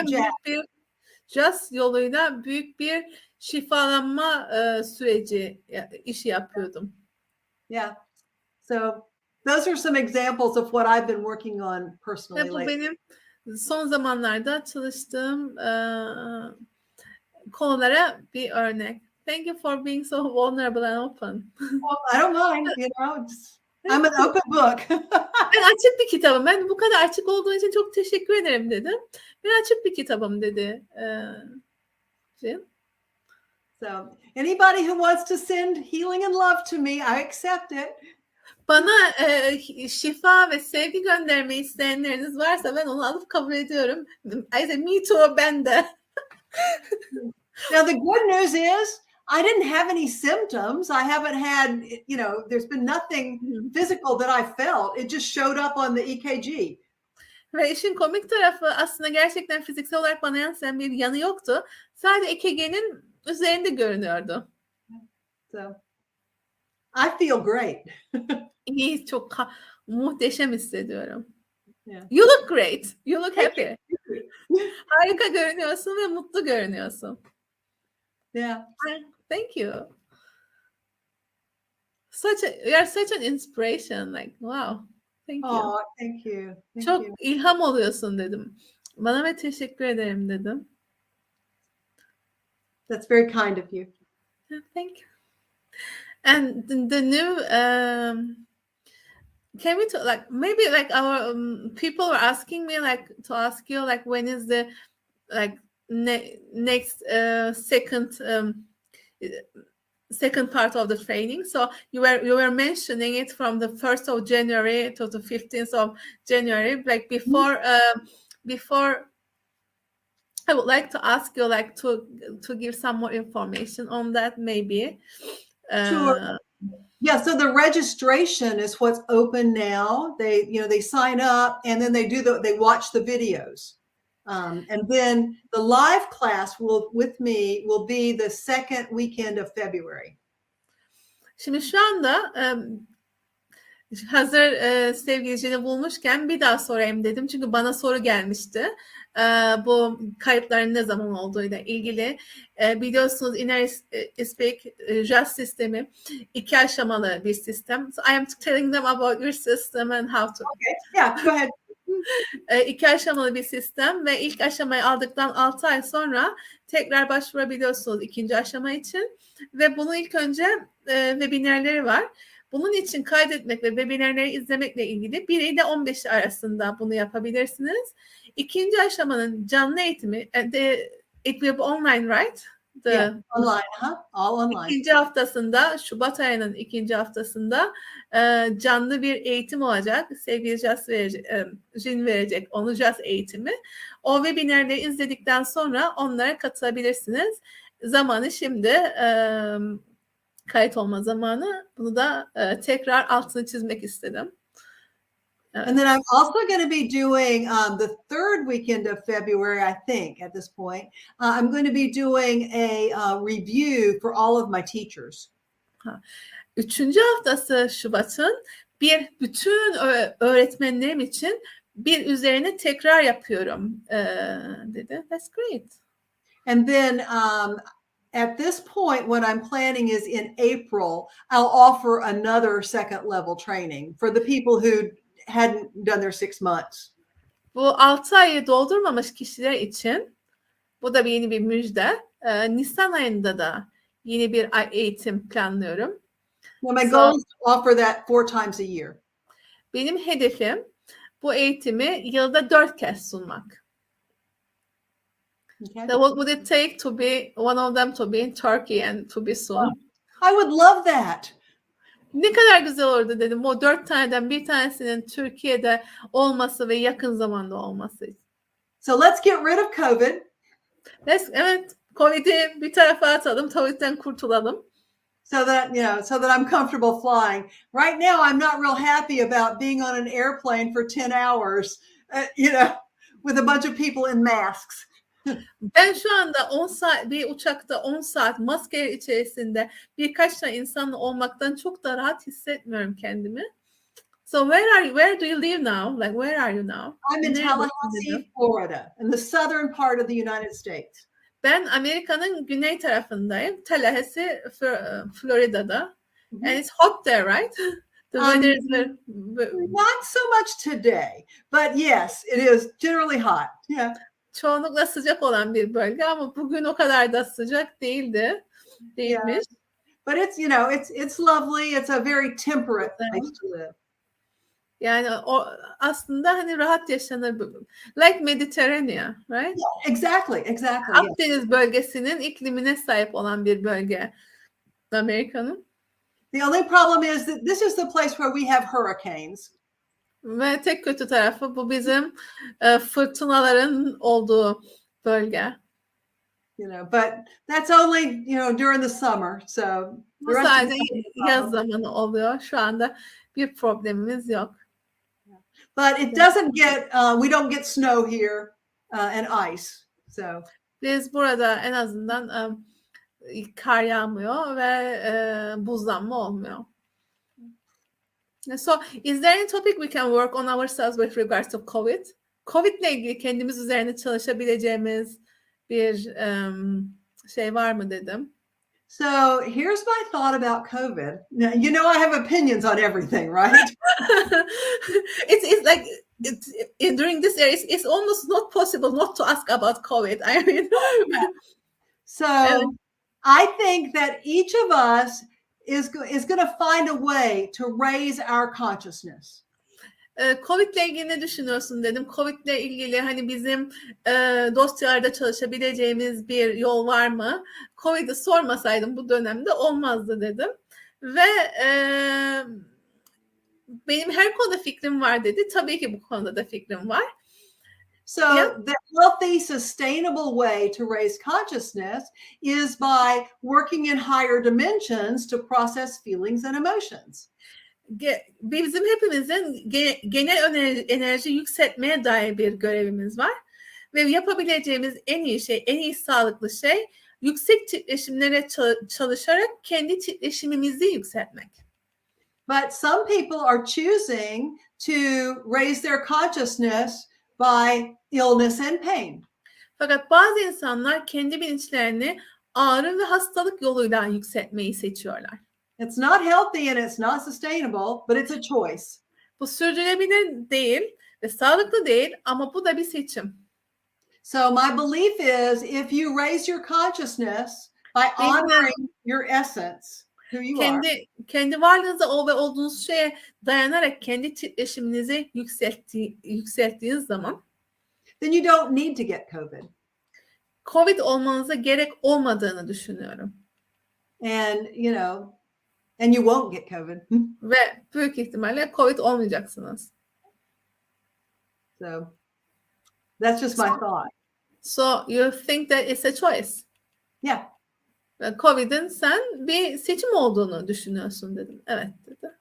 Jazz yoluyla büyük bir şifalanma işi yapıyordum. Yeah. So those are some examples of what I've been working on personally Ve bu lately. benim son zamanlarda çalıştığım konulara bir örnek. Thank you for being so vulnerable and open. I don't mind, I'm an open book. Ben açık bir kitabım. Ben bu kadar açık olduğun için çok teşekkür ederim dedim. Ben açık bir kitabım dedi. So anybody who wants to send healing and love to me, I accept it. Bana şifa ve sevgi göndermeyi isteyenleriniz varsa ben onu alıp kabul ediyorum. I said, me too, ben de. Now the good news is I didn't have any symptoms. I haven't had, there's been nothing physical that I felt. It just showed up on the EKG. Ve işin komik tarafı aslında gerçekten fiziksel olarak bana yansıyan bir yanı yoktu. Sadece EKG'nin üzerinde görünüyordu. So I feel great. İyi, çok muhteşem hissediyorum. Yeah. You look great. You look Thank happy. Harika görünüyorsun ve mutlu görünüyorsun. Yeah. Thank you. You're such an inspiration. Like, wow. Thank you. Oh, thank you. Çok ilham oluyorsun dedim. Bana ve teşekkür ederim dedim. That's very kind of you. Thank you. And the new can we talk, like maybe like our people were asking me like to ask you like when is the like next second part of the training. So you were mentioning it from the 1st of January to the 15th of January, like before I would like to ask you like to give some more information on that maybe. Sure. Yeah, so the registration is what's open now. They sign up and then they watch the videos. And then the live class with me will be the second weekend of February. Şimdi şu anda hazır sevgilicini bulmuşken bir daha sorayım dedim. Çünkü bana soru gelmişti. Bu kayıpların ne zaman olduğuyla ilgili. Biliyorsunuz Enerjiye JAS sistemi 2 aşamalı bir sistem. So I am telling them about your system and how to. Okay. Yeah, go ahead. 2 aşamalı bir sistem ve ilk aşamayı aldıktan 6 ay sonra tekrar başvurabiliyorsunuz 2. aşama için. Ve bunu ilk önce webinarları var. Bunun için kaydetmek ve webinarları izlemekle ilgili 1 ile 15 arasında bunu yapabilirsiniz. 2. aşamanın canlı eğitimi, it will be online, right? Yeah, online, all online. 2. haftasında, Şubat ayının 2. haftasında canlı bir eğitim olacak. Sevgili Jin verecek onu JAS eğitimi. O webinarları izledikten sonra onlara katılabilirsiniz. Zamanı şimdi kayıt olma zamanı. Bunu da tekrar altını çizmek istedim. And then I'm also going to be doing the 3rd weekend of February, I think, at this point. I'm going to be doing a review for all of my teachers. 3. haftası Şubat'ın bütün öğretmenlerim için bir üzerine tekrar yapıyorum dedi. That's great. And then at this point, what I'm planning is in April, I'll offer another second level training for the people who hadn't done their 6 months. Bu 6 ayı doldurmamış kişiler için bu da yeni bir müjde. Nisan ayında da yeni bir eğitim planlıyorum. Well, my goal is to offer that 4 times a year. Benim hedefim bu eğitimi yılda 4 kez sunmak. Okay. So what would it take to be one of them to be in Turkey and to be soon? I would love that. Ne kadar güzel olurdu dedim. O 4 taneden bir tanesinin Türkiye'de olması ve yakın zamanda olması. So let's get rid of COVID. Evet, Covid'i bir tarafa atalım, Covid'den kurtulalım. So that I'm comfortable flying. Right now, I'm not real happy about being on an airplane for 10 hours, with a bunch of people in masks. Ben şu anda 10 saat bir uçakta 10 saat maske içerisinde birkaç tane insanla olmaktan çok da rahat hissetmiyorum kendimi. So where do you live now? Like where are you now? I'm in Tallahassee, Florida, in the southern part of the United States. Ben Amerika'nın güney tarafındayım. Tallahassee, Florida'da. And it's hot there, right? The weather is not so much today, but yes, it is generally hot. Yeah. Çoğunlukla sıcak olan bir bölge ama bugün o kadar da sıcak değilmiş. Yeah. But it's it's lovely. It's a very temperate place to live. Yani o aslında hani rahat yaşanır. Like Mediterranean, right? Yeah, exactly. Akdeniz bölgesinin iklimine sahip olan bir bölge Amerika'nın. The only problem is that this is the place where we have hurricanes. Ve tek kötü tarafı bu bizim fırtınaların olduğu bölge. But that's only, during the summer. So Bu sadece yaz zamanı oluyor. Şu anda bir problemimiz yok. But it doesn't we don't get snow here and ice. So biz burada en azından kar yağmıyor ve buzlanma olmuyor. So, is there any topic we can work on ourselves with regards to COVID? COVID ile ilgili kendimiz üzerine çalışabileceğimiz bir şey var mı dedim. So here's my thought about COVID. Now, I have opinions on everything, right? It's like during this era, it's almost not possible not to ask about COVID. I mean, so I think that each of us is going to find a way to raise our consciousness. Covid ile ilgili ne düşünüyorsun dedim. Covid ile ilgili hani bizim dosyalarda çalışabileceğimiz bir yol var mı? Covid'i sormasaydım bu dönemde olmazdı dedim. Ve benim her konuda fikrim var dedi. Tabii ki bu konuda da fikrim var. So the healthy, sustainable way to raise consciousness is by working in higher dimensions to process feelings and emotions. Bizim hepimizin genel enerji yükseltmeye dair bir görevimiz var. Ve yapabileceğimiz en iyi şey, en iyi sağlıklı şey yüksek titreşimlere çalışarak kendi titreşimimizi yükseltmek. But some people are choosing to raise their consciousness by illness and pain. Fakat bazı insanlar kendi bilinçlerini ağrı ve hastalık yoluyla yükseltmeyi seçiyorlar. It's not healthy and it's not sustainable, but it's a choice. Bu sürdürülebilir değil ve sağlıklı değil ama bu da bir seçim. So my belief is if you raise your consciousness by honoring your essence, who you are. Kendi varlığınıza ve olduğunuz şeye dayanarak kendi titreşiminizi yükselttiğiniz zaman then you don't need to get COVID. COVID olmanıza gerek olmadığını düşünüyorum. And and you won't get COVID. Ve büyük ihtimalle COVID olmayacaksınız. So that's just my thought. So you think that it's a choice? Yeah. COVID'in sen bir seçim olduğunu düşünüyorsun dedim. Evet dedi.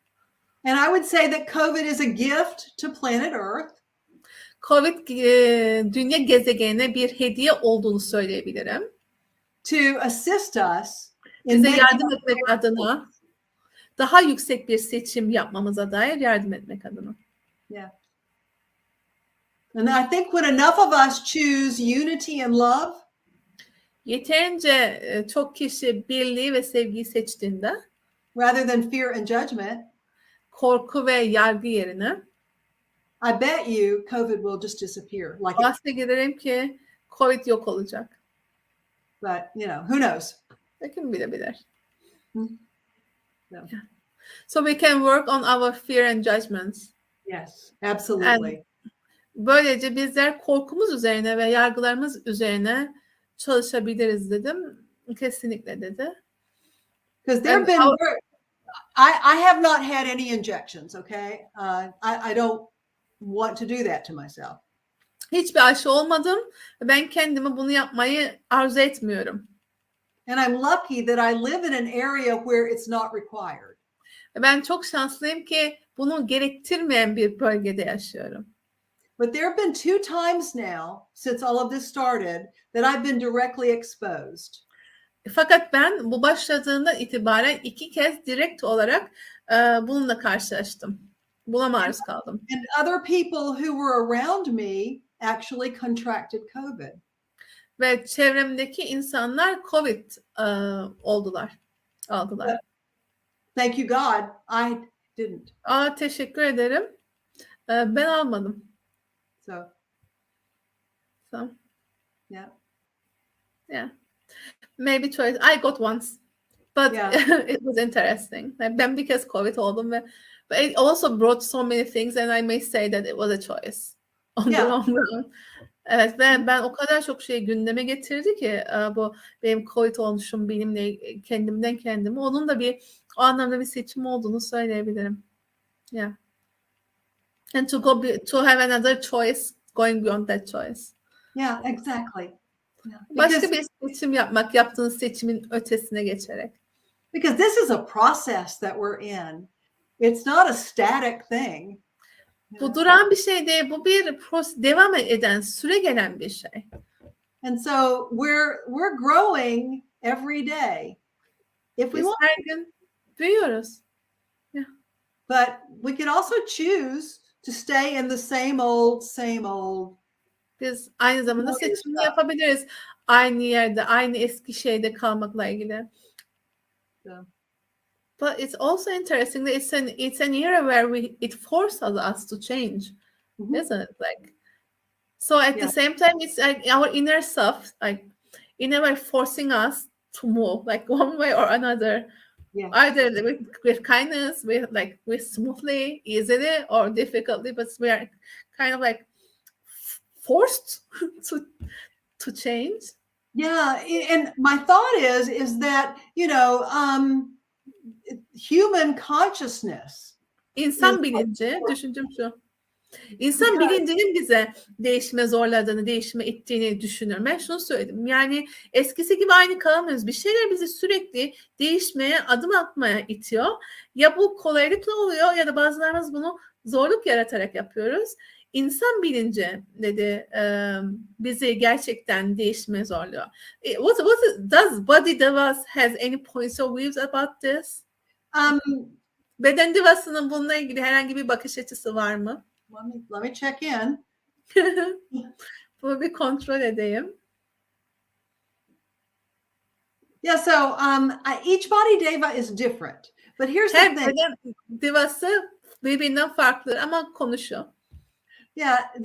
And I would say that COVID is a gift to planet Earth. COVID dünya gezegenine bir hediye olduğunu söyleyebilirim. To assist us bize yardım etmek adına, daha yüksek bir seçim yapmamıza dair yardım etmek adına. Yeah. And I think when enough of us choose unity and love, yeterince çok kişi birliği ve sevgiyi seçtiğinde, rather than fear and judgment, korku ve yargı yerine, I bet you COVID will just disappear. Bahse giderim ki COVID yok olacak. But who knows? Kim bilebilir. No. Yeah. So we can work on our fear and judgments. Yes, absolutely. And böylece bizler korkumuz üzerine ve yargılarımız üzerine çalışabiliriz dedim. Kesinlikle dedi. Because there have been, I have not had any injections. Okay, I don't want to do that to myself. Hiçbir aşı olmadım. Ben kendime bunu yapmayı arzu etmiyorum. And I'm lucky that I live in an area where it's not required. Ben çok şanslıyım ki bunu gerektirmeyen bir bölgede yaşıyorum. But there have been 2 times now since all of this started that I've been directly exposed. Fakat ben bu başladığından itibaren 2 kez direkt olarak bununla karşılaştım. Buna maruz kaldım. And other people who were around me actually contracted COVID. Ve çevremdeki insanlar COVID aldılar. Thank you God, I didn't. Teşekkür ederim. Ben almadım. So. Yeah. Maybe choice. I got once. But it was interesting. Ben bir kez COVID oldum ve but it also brought so many things and I may say that it was a choice. On the long run. Evet ve ben o kadar çok şey gündeme getirdi ki bu benim COVID olmuşum benimle kendimden kendime. Onun da o anlamda bir seçim olduğunu söyleyebilirim. Yeah. And to have another choice going beyond that choice. Yeah, exactly. Başka bir seçim yapmak, yaptığın seçimin ötesine geçerek. Because this is a process that we're in. It's not a static thing. Bu duran bir şey değil, bu bir devam eden, süre gelen bir şey. And so we're growing every day. If we Biz want, her gün büyüyoruz. but we can also choose to stay in the same old. Biz aynı zamanda seçimini yapabiliriz. Aynı yerde, aynı eski şeyde kalmakla ilgili. Yeah. But it's also interesting that it's an era where it forces us to change, isn't it? Like, so at the same time, it's like our inner self, like in a way, forcing us to move, like one way or another. Yeah. Either with kindness, with smoothly, easily, or difficultly, but we are kind of like forced to change. Yeah, and my thought is that, human consciousness. İnsan bilinci, düşüncem şu. İnsan bilincinin bize değişime zorladığını, değişime ittiğini düşünüyorum. Ben şunu söyledim. Yani eskisi gibi aynı kalamıyoruz. Bir şeyler bizi sürekli değişmeye, adım atmaya itiyor. Ya bu kolaylıkla oluyor ya da bazılarımız bunu zorluk yaratarak yapıyoruz. İnsan bilinci dedi bizi gerçekten değişmeye zorluyor. Does Body Divas has any points of views about this? Beden divasının bununla ilgili herhangi bir bakış açısı var mı? Let me check in. Bunu bir kontrol edeyim. Yeah, so each body diva is different. But here's the thing. Her beden divası birbirinden farklı ama konuşuyor. Yeah,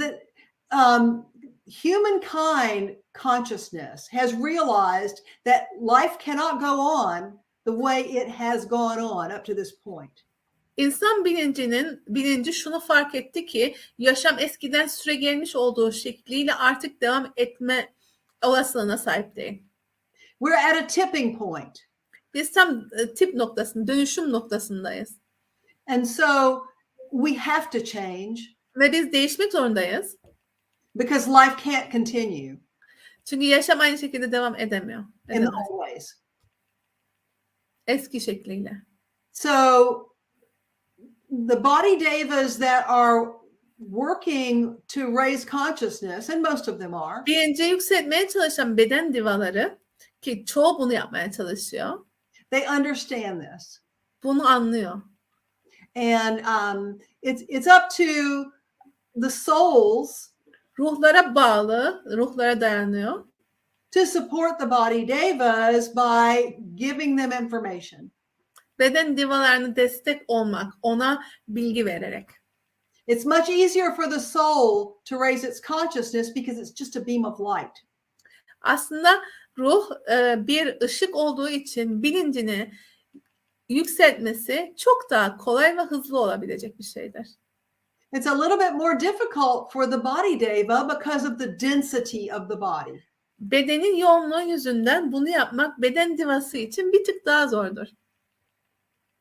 humankind consciousness has realized that life cannot go on the way it has gone on up to this point. İnsan bilinci şunu fark etti ki yaşam eskiden süregelmiş olduğu şekliyle artık devam etme olasılığına sahip değil. We're at a tipping point. Biz tam dönüşüm noktasındayız. And so we have to change. Ve biz değişmek zorundayız. Because life can't continue. Çünkü yaşam aynı şekilde devam edemiyor. In the old ways. Eski şekliyle. So the body devas that are working to raise consciousness, and most of them are. Bilinci yükseltmeye çalışan beden divaları ki çoğu bunu yapmaya çalışıyor. They understand this. Bunu anlıyor. And it's up to the souls. Ruhlara bağlı, ruhlara dayanıyor. To support the body devas by giving them information. Beden divalarına destek olmak, ona bilgi vererek. It's much easier for the soul to raise its consciousness because it's just a beam of light. Aslında ruh bir ışık olduğu için bilincini yükseltmesi çok daha kolay ve hızlı olabilecek bir şeydir. It's a little bit more difficult for the body deva because of the density of the body. Bedenin yoğunluğu yüzünden bunu yapmak beden divası için bir tık daha zordur.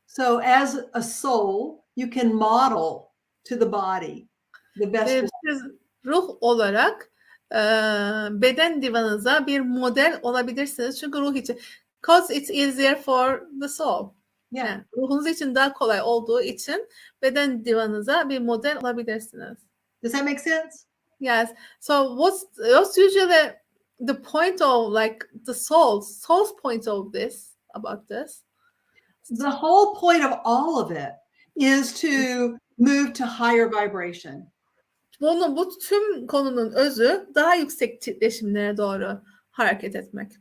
So as a soul, you can model to the body the best. Siz ruh olarak beden divanıza bir model olabilirsiniz. Çünkü ruh için. Because it's easier for the soul. Yeah. Yani ruhunuz için daha kolay olduğu için beden divanıza bir model olabilirsiniz. Does that make sense? Yes. So what's usually the point of like the soul's point of this about this? The whole point of all of it is to move to higher vibration. Bu tüm konunun özü daha yüksek titreşimlere doğru hareket etmek.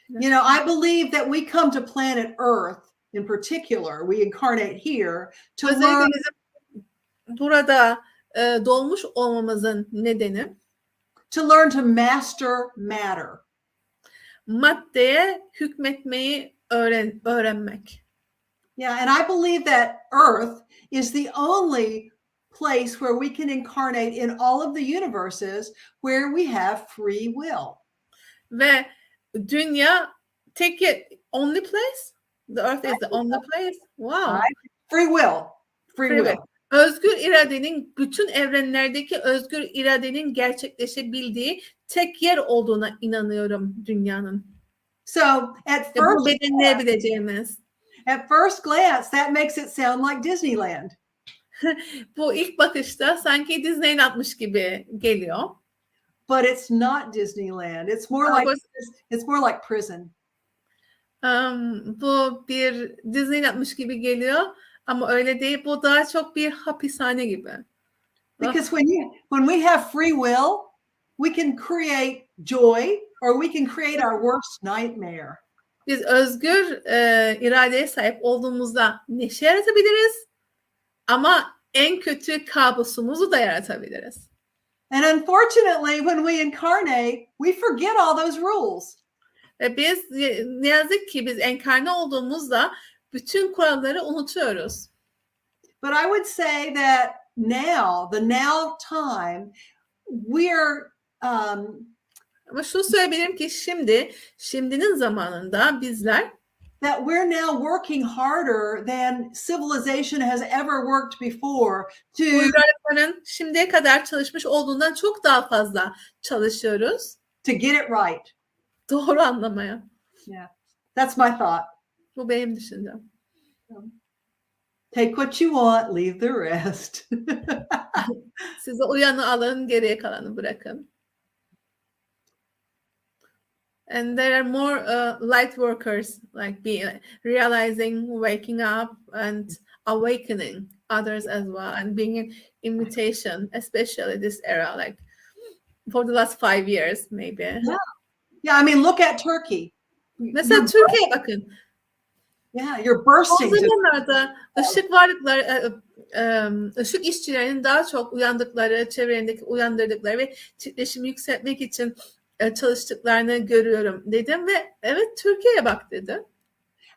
You know, I believe that we come to planet Earth in particular, we incarnate here to learn. Burada doğmuş olmamızın nedeni to learn to master matter. Maddeye hükmetmeyi öğrenmek. Yeah, and I believe that Earth is the only place where we can incarnate in all of the universes where we have free will. Ve dünya only place? The Earth is the only place? Wow. Right? Free will. Free will. Özgür iradenin, bütün evrenlerdeki özgür iradenin gerçekleşebildiği tek yer olduğuna inanıyorum dünyanın. So at Ve bunu first, bedenleyebileceğimiz. at first glance, that makes it sound like Disneyland. Bu ilk bakışta sanki Disneyland'mış gibi geliyor. But it's not Disneyland. It's more Ama like prison. bu bir Disneyland'mış gibi geliyor ama öyle değil. Bu daha çok bir hapishane gibi. Because when we have free will, we can create joy or we can create our worst nightmare. Biz özgür iradeye sahip olduğumuzda neşe yaratabiliriz ama en kötü kabusumuzu da yaratabiliriz. And unfortunately, when we incarnate, we forget all those rules. Ve biz ne yazık ki biz enkarne olduğumuzda bütün kuralları unutuyoruz. But I would say that now, the now time, we're Ama şunu söyleyebilirim ki şimdinin zamanında bizler that we're now working harder than civilization has ever worked before to uygarlıkların şimdiye kadar çalışmış olduğundan çok daha fazla çalışıyoruz. get it right. Doğru anlamaya. Yeah, that's my thought. Bu benim düşüncem. Take what you want, leave the rest. Size uyanı alın, geriye kalanı bırakın. And there are more light workers, like realizing, waking up, and awakening others as well, and being an invitation, especially this era, like for the last 5 years, maybe. Yeah, I mean, look at Turkey. Mesela Türkiye'ye bakın. Yeah, you're O bursting. zamanlarda ışık varlıkları, ışık işçilerinin daha çok uyandıkları, çevrelerindeki uyandırdıkları ve titreşimi yükseltmek için çalıştıklarını görüyorum dedim ve evet Türkiye'ye bak dedim.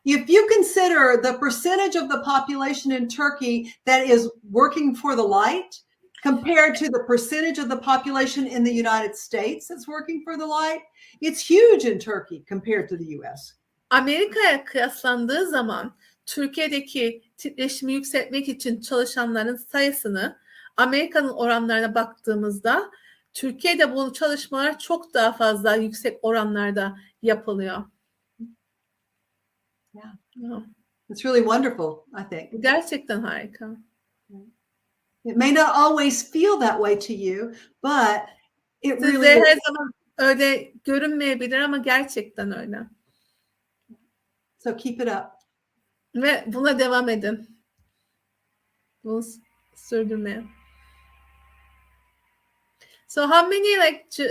If you consider the percentage of the population in Turkey that is working for the light compared to the percentage of the population in the United States that's working for the light, it's huge in Turkey compared to the US. Amerika'ya kıyaslandığı zaman Türkiye'deki titreşimi yükseltmek için çalışanların sayısını Amerika'nın oranlarına baktığımızda Türkiye'de bu çalışmalar çok daha fazla yüksek oranlarda yapılıyor. Yeah. It's really wonderful, I think. Gerçekten harika. It may not always feel that way to you, but it Size really her is. zaman öyle görünmeyebilir ama gerçekten öyle. So keep it up. Ve buna devam edin. Bunu sürdürmeye. So how many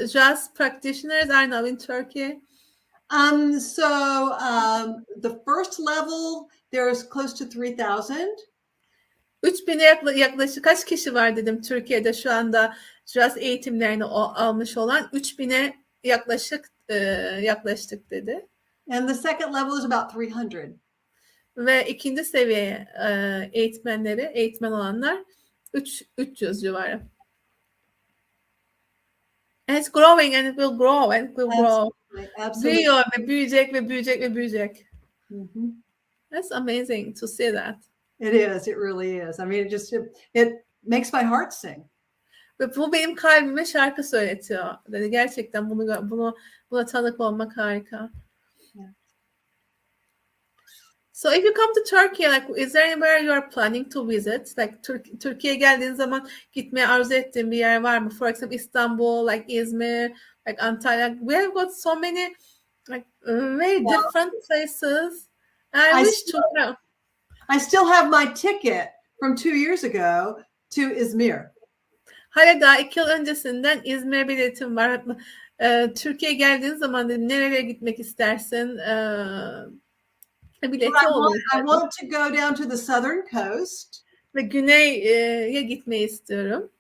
jazz practitioners are now in Turkey? The first level, there's close to 3,000. 3000'e yaklaşık kaç kişi var dedim Türkiye'de şu anda jazz eğitimlerini almış olan 3000'e yaklaştık dedi. And the second level is about 300. Ve ikinci seviye eğitmen olanlar 300 civarı. And it's growing and it will grow and it will grow. Absolutely. Büyüyor ve büyüyecek ve büyüyecek ve büyüyecek. Mm-hmm. That's amazing to see that. It is. It really is. I mean, it makes my heart sing. Ve bu benim kalbime şarkı söyletiyor. Dedi gerçekten buna tanık olmak harika. Yeah. So if you come to Turkey, is there anywhere you are planning to visit? Türkiye'ye geldiğin zaman gitmeye arzu ettiğin bir yer var mı? For example, Istanbul, İzmir, Antalya. We have got so many very different places. I wish to know. I still have my ticket from 2 years ago to Izmir. Hala daha 2 yıl öncesinden İzmir biletim var. Türkiye'ye geldiğin zaman dedim, nereye gitmek istersin? Bileti olur. I want to go down to the southern coast. Ve güneye gitmeyi istiyorum.